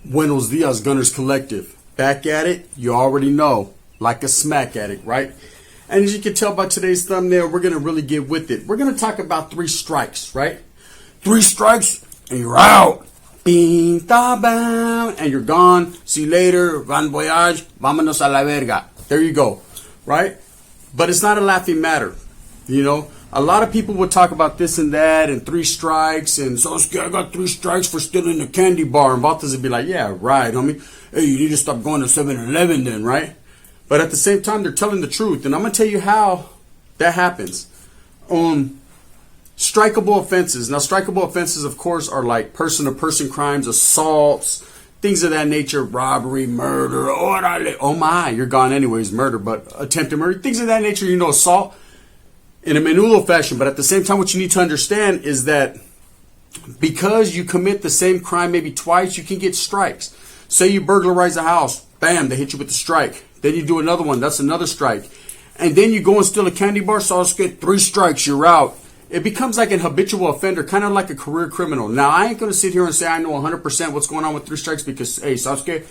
Buenos dias, Gunners Collective. Back at it, you already know, like a smack addict, right? And as you can tell by today's thumbnail, we're going to really get with it. We're going to talk about 3 strikes, right? 3 strikes and you're out. Bing, da, bam, and you're gone. See you later. Bon voyage. Vámonos a la verga. There you go, right? But it's not a laughing matter, you know? A lot of people would talk about this and that and 3 strikes and so I got 3 strikes for stealing a candy bar. And Valtas would be like, yeah, right, homie. Hey, you need to stop going to 7-Eleven then, right? But at the same time, they're telling the truth. And I'm going to tell you how that happens. Strikeable offenses. Now, strikeable offenses, of course, are like person-to-person crimes, assaults, things of that nature, robbery, murder. Oh my, you're gone anyways, murder, but attempted murder, things of that nature, you know, assault. In a menudo fashion, but at the same time, what you need to understand is that because you commit the same crime maybe twice, you can get strikes. Say you burglarize a house, bam, they hit you with the strike. Then you do another one, that's another strike. And then you go and steal a candy bar, so let's get 3 strikes, you're out. It becomes like an habitual offender, kind of like a career criminal. Now, I ain't going to sit here and say I know 100% what's going on with 3 strikes because, hey, Sasuke,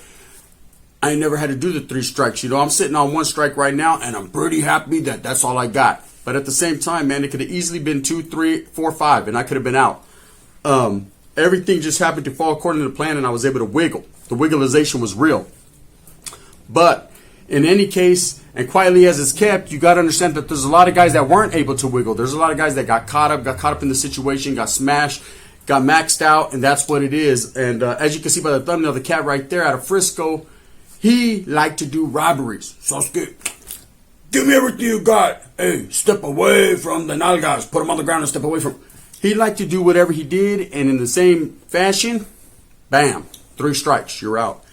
I ain't never had to do the 3 strikes. You know, I'm sitting on 1 strike right now, and I'm pretty happy that that's all I got. But at the same time, man, it could have easily been 2, 3, 4, 5, and I could have been out. Everything just happened to fall according to the plan, and I was able to wiggle. The wiggleization was real. But in any case, and quietly as it's kept, you got to understand that there's a lot of guys that weren't able to wiggle. There's a lot of guys that got caught up in the situation, got smashed, got maxed out, and that's what it is. And as you can see by the thumbnail, the cat right there out of Frisco, he liked to do robberies. Sasuke, give me everything you got. Hey, step away from the nalgas. Put him on the ground and step away from. He liked to do whatever he did, and in the same fashion, bam, 3 strikes, you're out.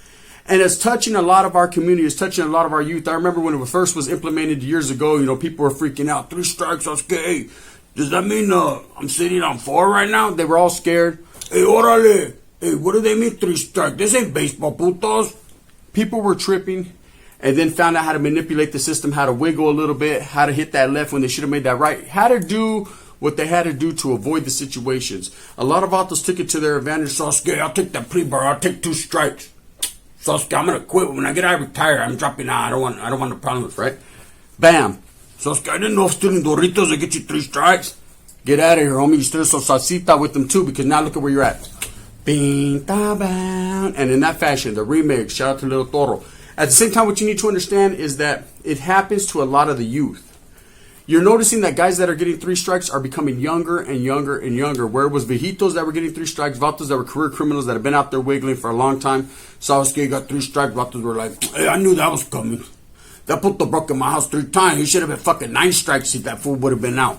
And it's touching a lot of our community. It's touching a lot of our youth. I remember when it first was implemented years ago, you know, people were freaking out. 3 strikes, okay. Does that mean I'm sitting on 4 right now? They were all scared. Hey, orale. Hey, what do they mean 3 strikes? This ain't baseball, putos. People were tripping. And then found out how to manipulate the system, how to wiggle a little bit, how to hit that left when they should have made that right, how to do what they had to do to avoid the situations. A lot of autos took it to their advantage. Sasuke, I'll take that plea bar. I'll take 2 strikes. Sasuke, I'm gonna quit. When I get out, I retire. I'm dropping out. I don't want the problems, right? Bam. Sasuke, I didn't know if stealing Doritos would get you 3 strikes. Get out of here, homie. You still some salsita with them too, because now look at where you're at. Bing, da, bam. And in that fashion, the remix. Shout out to Little Toro. At the same time, what you need to understand is that it happens to a lot of the youth. You're noticing that guys that are getting 3 strikes are becoming younger and younger and younger. Where it was viejitos that were getting 3 strikes, vatos that were career criminals that have been out there wiggling for a long time. Sasuke got 3 strikes, vatos were like, hey, I knew that was coming. That puto broke in my house 3 times. He should have been fucking 9 strikes if that fool would have been out.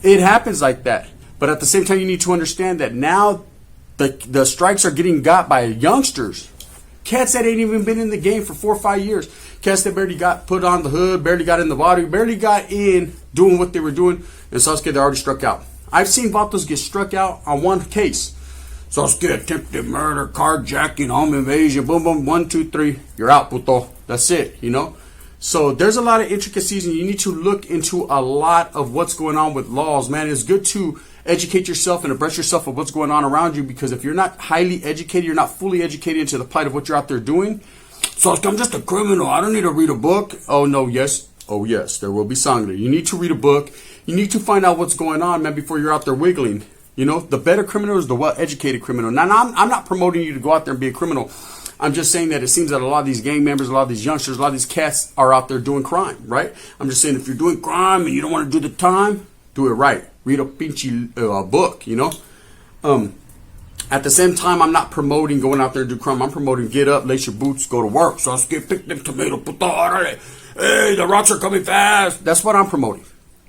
It happens like that. But at the same time, you need to understand that now the strikes are getting got by youngsters. Cats that ain't even been in the game for 4 or 5 years. Cats that barely got put on the hood, barely got in the water, barely got in doing what they were doing. And Sasuke, they already struck out. I've seen vatos get struck out on 1 case. Sasuke, attempted murder, carjacking, home invasion, boom, boom, 1, 2, 3. You're out, puto. That's it, you know. So there's a lot of intricacies, and you need to look into a lot of what's going on with laws, man. It's good to educate yourself and abreast yourself of what's going on around you, because if you're not highly educated, you're not fully educated into the plight of what you're out there doing. So I'm just a criminal. I don't need to read a book. Oh, no, yes. Oh, yes, there will be sangre. You need to read a book. You need to find out what's going on, man, before you're out there wiggling. You know, the better criminal is the well-educated criminal. Now, I'm not promoting you to go out there and be a criminal. I'm just saying that it seems that a lot of these gang members, a lot of these youngsters, a lot of these cats are out there doing crime, right? I'm just saying if you're doing crime and you don't want to do the time, do it right. Read a pinchy book, you know. At the same time, I'm not promoting going out there and do crime. I'm promoting get up, lace your boots, go to work. So I'll pick them tomato, puto. Hey, the rocks are coming fast. That's what I'm promoting.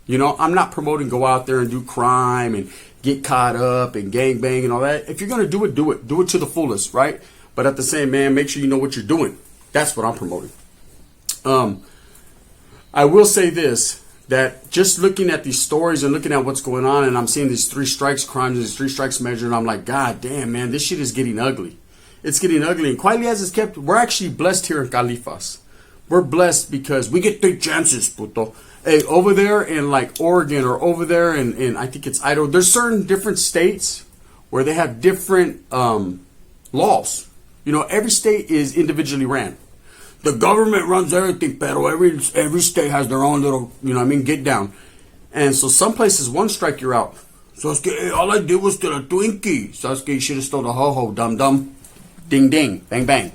You know, I'm not promoting go out there and do crime and get caught up and gang bang and all that. If you're going to do it, do it. Do it to the fullest, right? But at the same, man, make sure you know what you're doing. That's what I'm promoting. I will say this, that just looking at these stories and looking at what's going on, and I'm seeing these 3 strikes crimes, these 3 strikes measure, and I'm like, God damn, man, this shit is getting ugly. It's getting ugly. And quietly as it's kept, we're actually blessed here in Califas. We're blessed because we get 3 chances, puto. Hey, over there in like Oregon or over there in I think it's Idaho, there's certain different states where they have different laws. You know, every state is individually ran. The government runs everything, pero every state has their own little, you know what I mean, get down. And so some places, one strike, you're out. So all I did was steal a Twinkie. So you should have stole a ho-ho, dum-dum. Ding, ding, bang, bang.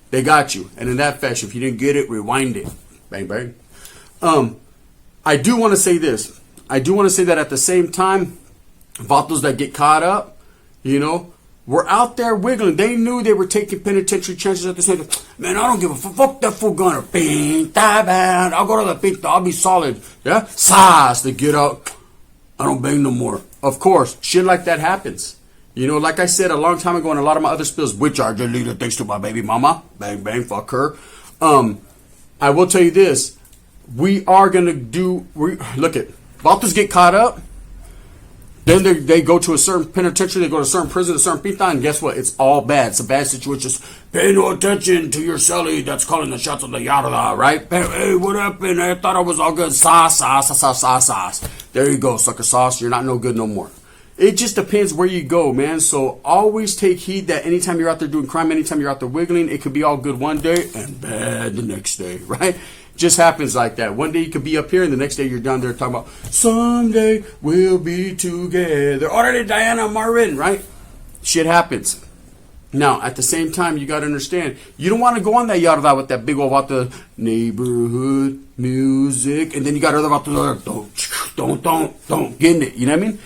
They got you. And in that fashion, if you didn't get it, rewind it. Bang, bang. I do want to say this. I do want to say that at the same time, vatos that get caught up, you know, were out there wiggling. They knew they were taking penitentiary chances at the same time. Man, I don't give a fuck. Fuck that fool gunner. Pinta, man. I'll go to the pinta. I'll be solid. Yeah? Sas. They get out. I don't bang no more. Of course, shit like that happens. You know, like I said a long time ago in a lot of my other spills, which are deleted thanks to my baby mama. Bang, bang, fuck her. I will tell you this. We are going to do... Look at... Vatos get caught up. Then they go to a certain penitentiary, they go to a certain prison, a certain pinta, and guess what? It's all bad. It's a bad situation. Just pay no attention to your celly that's calling the shots of the yada, right? Hey, what happened? I thought I was all good. Sauce. There you go, sucker sauce. You're not no good no more. It just depends where you go, man. So always take heed that anytime you're out there doing crime, anytime you're out there wiggling, it could be all good one day and bad the next day, right? Just happens like that. One day you could be up here and the next day you're down there talking about someday we'll be together. Already Diana Marvin, right? Shit happens. Now, at the same time, you got to understand, you don't want to go on that yada with that big old about the neighborhood music, and then you got other about the don't getting it. You know what I mean?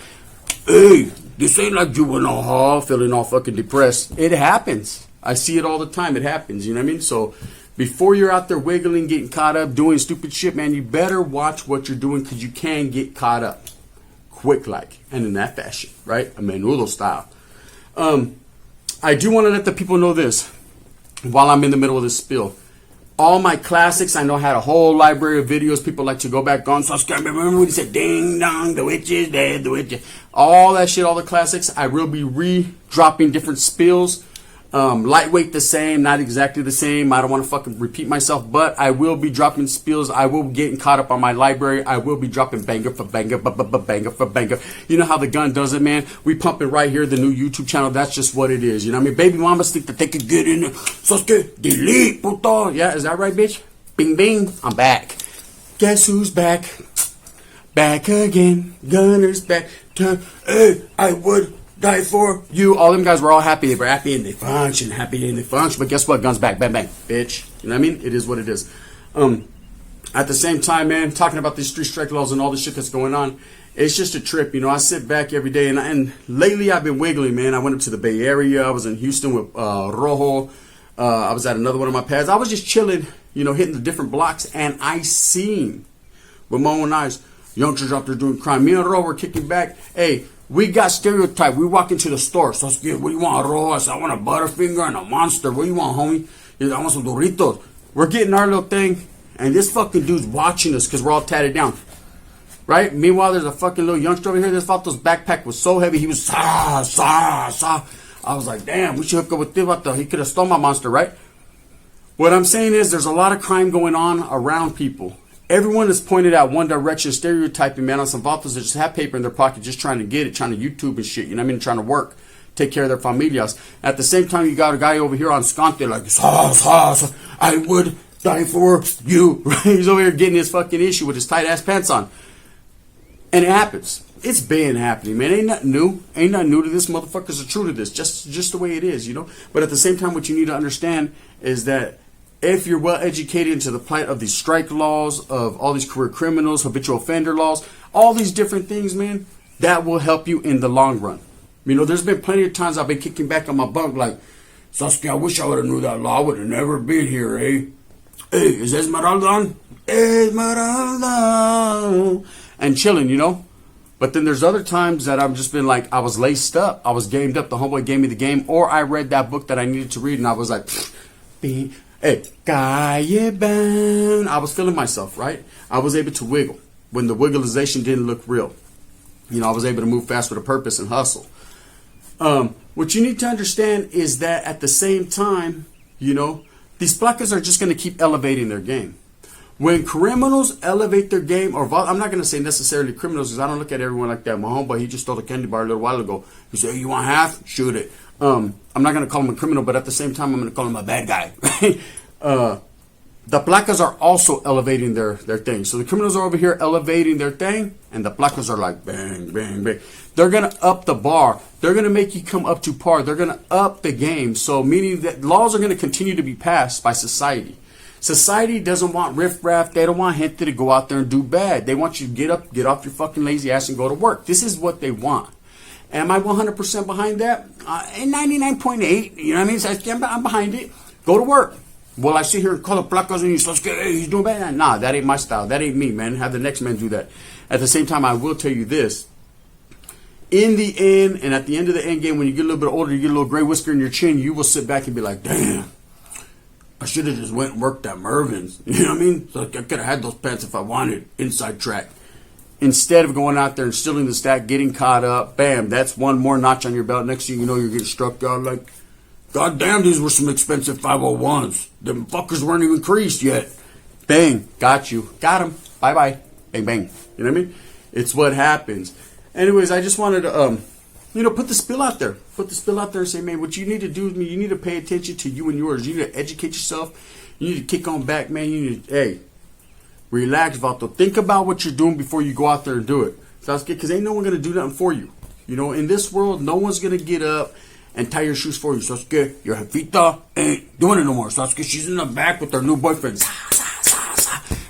Hey, this ain't like juvenile hall, feeling all fucking depressed. It happens. I see it all the time. It happens. You know what I mean? So before you're out there wiggling, getting caught up, doing stupid shit, man, you better watch what you're doing because you can get caught up quick like and in that fashion, right? A menudo style. I do want to let the people know this while I'm in the middle of this spill. All my classics, I know I had a whole library of videos people like to go back on. So I remember when he said ding dong, the witch is dead, the witch is... All that shit, all the classics, I will be re-dropping different spills. Lightweight the same, not exactly the same. I don't want to fucking repeat myself, but I will be dropping spills. I will be getting caught up on my library. I will be dropping banger for banger, banger for banger. You know how the gun does it, man? We pump it right here, the new YouTube channel. That's just what it is. You know what I mean? Baby mamas think that they could get in there. Sasuke, delete, puto. Yeah, is that right, bitch? Bing, bing. I'm back. Guess who's back? Back again. Gunner's back. Hey, I would die for you. All them guys were all happy. They were happy and they function. But guess what? Guns back. Bang, bang. Bitch. You know what I mean? It is what it is. At the same time, man, talking about these 3 strike laws and all the shit that's going on, it's just a trip. You know, I sit back every day and lately I've been wiggling, man. I went up to the Bay Area. I was in Houston with Rojo. I was at another one of my pads. I was just chilling, you know, hitting the different blocks, and I seen with my own eyes youngsters out there doing crime. Me and Rojo were kicking back. Hey, we got stereotype. We walk into the store. So, what do you want, Rojo? I said, I want a Butterfinger and a Monster. What do you want, homie? He said, I want some Doritos. We're getting our little thing, and this fucking dude's watching us because we're all tatted down. Right? Meanwhile, there's a fucking little youngster over here. This vato's backpack was so heavy. He was sa. I was like, damn, we should hook up with this vato. He could have stole my Monster, right? What I'm saying is there's a lot of crime going on around people. Everyone is pointed out one direction, stereotyping, man, on some vatos that just have paper in their pocket, just trying to get it, trying to YouTube and shit, you know what I mean, trying to work, take care of their familias. At the same time, you got a guy over here on Scante like, I would die for you, right? He's over here getting his fucking issue with his tight-ass pants on. And it happens. It's been happening, man. Ain't nothing new. Ain't nothing new to this. Motherfuckers are true to this. Just the way it is, you know? But at the same time, what you need to understand is that if you're well educated into the plight of these strike laws, of all these career criminals, habitual offender laws, all these different things, man, that will help you in the long run. You know, there's been plenty of times I've been kicking back on my bunk like, Sasuke, I wish I would have knew that law. I would have never been here, eh? Hey, is Esmeralda on? Esmeralda. And chilling, you know? But then there's other times that I've just been like, I was laced up. I was gamed up. The homeboy gave me the game. Or I read that book that I needed to read and I was like, hey, calle bound. I was feeling myself, right? I was able to wiggle when the wiggleization didn't look real. You know, I was able to move fast with a purpose and hustle. What you need to understand is that at the same time, you know, these placas are just going to keep elevating their game. When criminals elevate their game, or I'm not going to say necessarily criminals because I don't look at everyone like that. My homeboy, he just stole a candy bar a little while ago. He said, hey, you want half? Shoot it. I'm not going to call him a criminal, but at the same time, I'm going to call him a bad guy. The placas are also elevating their thing. So the criminals are over here elevating their thing, and the placas are like bang, bang, bang. They're going to up the bar. They're going to make you come up to par. They're going to up the game. So meaning that laws are going to continue to be passed by society. Society doesn't want riffraff. They don't want gente to go out there and do bad. They want you to get up, get off your fucking lazy ass and go to work. This is what they want. Am I 100% behind that? 99.8. You know what I mean? So I'm behind it. Go to work. Will I sit here and call the placas and he's doing bad? Nah, that ain't my style. That ain't me, man. Have the next man do that. At the same time, I will tell you this. In the end, and at the end of the end game, when you get a little bit older, you get a little gray whisker in your chin, you will sit back and be like, damn, I should have just went and worked at Mervin's. You know what I mean? So I could have had those pants if I wanted, inside track. Instead of going out there and stealing the stack, getting caught up, bam, that's one more notch on your belt. Next thing you know, you're getting struck down like, God damn, these were some expensive 501s. Them fuckers weren't even creased yet. Bang, got you. Got him. Bye-bye. Bang, bang. You know what I mean? It's what happens. Anyways, I just wanted to, put the spill out there. Put the spill out there and say, man, what you need to do is you need to pay attention to you and yours. You need to educate yourself. You need to kick on back, man. You need to, hey, relax, Vato. Think about what you're doing before you go out there and do it. Because ain't no one going to do nothing for you. You know, in this world, no one's going to get up and tie your shoes for you. Sasuke, your jefita ain't doing it no more. Sasuke, she's in the back with her new boyfriend.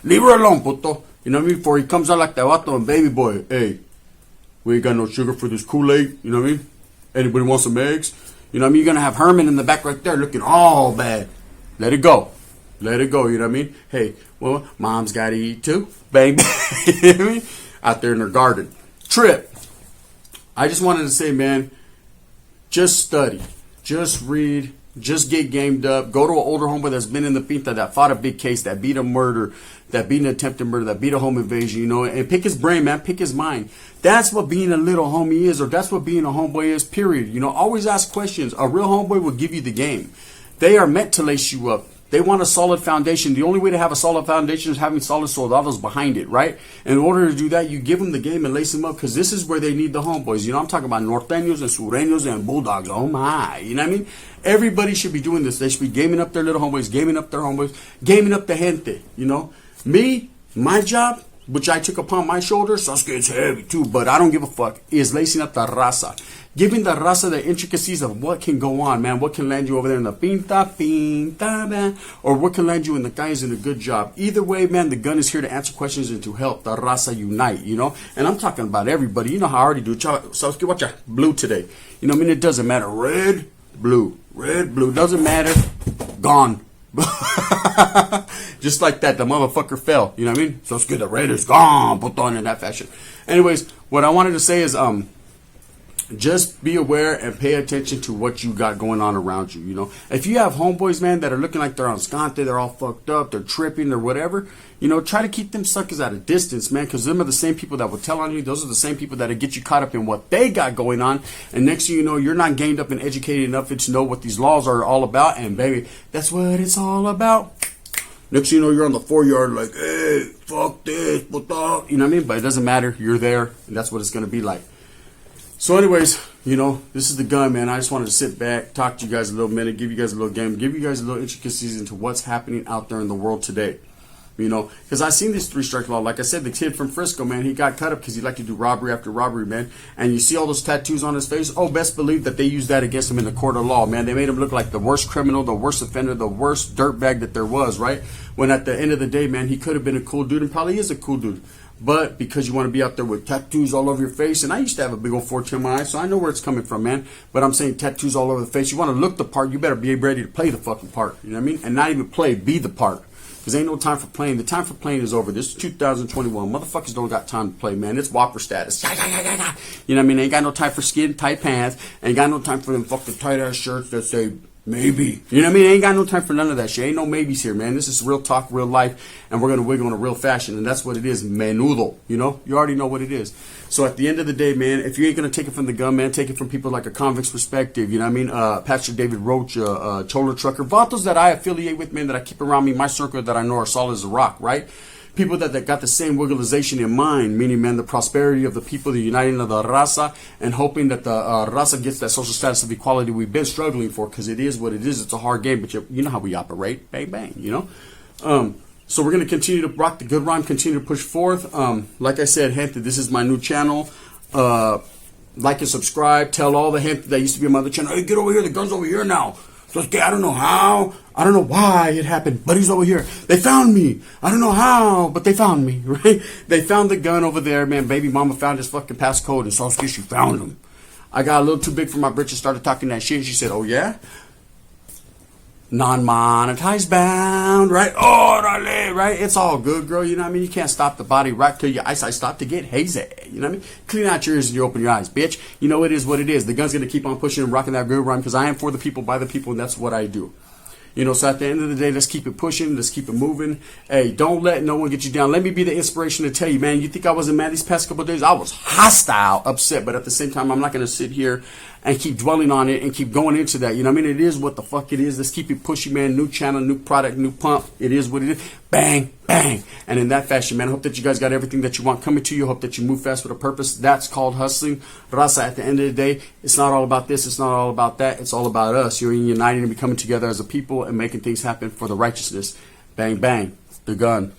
Leave her alone, puto. You know what I mean? Before he comes out like that vato and baby boy. Hey, we ain't got no sugar for this Kool-Aid. You know what I mean? Anybody want some eggs? You know what I mean? You're going to have Herman in the back right there looking all bad. Let it go. Let it go. You know what I mean? Hey, well, mom's got to eat too. Bang, bang. You know what I mean? Out there in their garden. Trip. I just wanted to say, man, just study, just read, just get gamed up. Go to an older homeboy that's been in the pinta, that fought a big case, that beat a murder, that beat an attempted murder, that beat a home invasion, you know, and pick his brain, man, pick his mind. That's what being a little homie is, or that's what being a homeboy is, period. You know, always ask questions. A real homeboy will give you the game. They are meant to lace you up. They want a solid foundation. The only way to have a solid foundation is having solid soldados behind it, right? And in order to do that, you give them the game and lace them up, because this is where they need the homeboys. You know, I'm talking about Nortenos and Sureños and Bulldogs. Oh, my. You know what I mean? Everybody should be doing this. They should be gaming up their little homeboys, gaming up their homeboys, gaming up the gente, you know? Me, my job, which I took upon my shoulders, Sasuke is heavy too, but I don't give a fuck, is lacing up the raza. Giving the raza the intricacies of what can go on, man. What can land you over there in the pinta, man. Or what can land you in the guys in a good job. Either way, man, the gun is here to answer questions and to help the raza unite, you know. And I'm talking about everybody. You know how I already do. Sasuke, watch out. Blue today. You know what I mean? It doesn't matter. Red, blue. Red, blue. Doesn't matter. Gone. Just like that, the motherfucker fell. You know what I mean? Sasuke, the red is gone. Put on in that fashion. Anyways, what I wanted to say is, just be aware and pay attention to what you got going on around you, you know. If you have homeboys, man, that are looking like they're on scante, they're all fucked up, they're tripping or whatever, you know, try to keep them suckers at a distance, man, because them are the same people that will tell on you. Those are the same people that'll get you caught up in what they got going on. And next thing you know, you're not gained up and educated enough to know what these laws are all about. And baby, that's what it's all about. Next thing you know, you're on the 4-yard like, hey, fuck this, puta. You know what I mean? But it doesn't matter. You're there, and that's what it's going to be like. So anyways, you know, this is the gun, man. I just wanted to sit back, talk to you guys a little minute, give you guys a little game, give you guys a little intricacies into what's happening out there in the world today. You know, because I seen this 3-strike law. Like I said, the kid from Frisco, man, he got cut up because he liked to do robbery after robbery, man. And you see all those tattoos on his face. Oh, best believe that they used that against him in the court of law, man. They made him look like the worst criminal, the worst offender, the worst dirtbag that there was, right? When at the end of the day, man, he could have been a cool dude and probably is a cool dude. But because you want to be out there with tattoos all over your face, and I used to have a big old 410 in my eye, so I know where it's coming from, man. But I'm saying tattoos all over the face. You want to look the part, you better be ready to play the fucking part. You know what I mean? And not even play, be the part. Because ain't no time for playing. The time for playing is over. This is 2021. Motherfuckers don't got time to play, man. It's Whopper status. You know what I mean? Ain't got no time for skin tight pants. Ain't got no time for them fucking tight ass shirts that say maybe. You know what I mean? Ain't got no time for none of that shit. Ain't no maybes here, man. This is real talk, real life, and we're going to wiggle in a real fashion, and that's what it is, menudo. You know? You already know what it is. So at the end of the day, man, if you ain't going to take it from the gun, man, take it from people like a convict's perspective, you know what I mean? Pastor David Roach, Chola Trucker, vatos that I affiliate with, man, that I keep around me, my circle that I know are solid as a rock, right? people that got the same wigglization in mind, meaning, man, the prosperity of the people, the uniting of the raza, and hoping that the raza gets that social status of equality we've been struggling for, because it is what it is. It's a hard game, but you know how we operate. Bang, bang, you know? So we're going to continue to rock the good rhyme, continue to push forth. Like I said, gente, this is my new channel. Like and subscribe. Tell all the gente that used to be on my other channel, hey, get over here. The gun's over here now. So I don't know how. I don't know why it happened, but he's over here. They found me. I don't know how, but they found me, right? They found the gun over there, man. Baby mama found his fucking passcode, and so she found him. I got a little too big for my britches, started talking that shit. She said, oh, yeah? Non-monetized bound, right? Orale, right? It's all good, girl. You know what I mean? You can't stop the body right till your eyesight stop to get hazy. You know what I mean? Clean out your ears and you open your eyes, bitch. You know it is what it is. The gun's going to keep on pushing and rocking that good rhyme, because I am for the people, by the people, and that's what I do. You know, so at the end of the day, let's keep it pushing. Let's keep it moving. Hey, don't let no one get you down. Let me be the inspiration to tell you, man, you think I wasn't mad these past couple of days? I was hostile, upset, but at the same time, I'm not going to sit here and keep dwelling on it and keep going into that. You know what I mean? It is what the fuck it is. Let's keep it pushing, man. New channel, new product, new pump. It is what it is. Bang, bang. And in that fashion, man, I hope that you guys got everything that you want coming to you. Hope that you move fast with a purpose. That's called hustling. Raza, at the end of the day, it's not all about this. It's not all about that. It's all about us. You're uniting and becoming together as a people and making things happen for the righteousness. Bang, bang. The gun.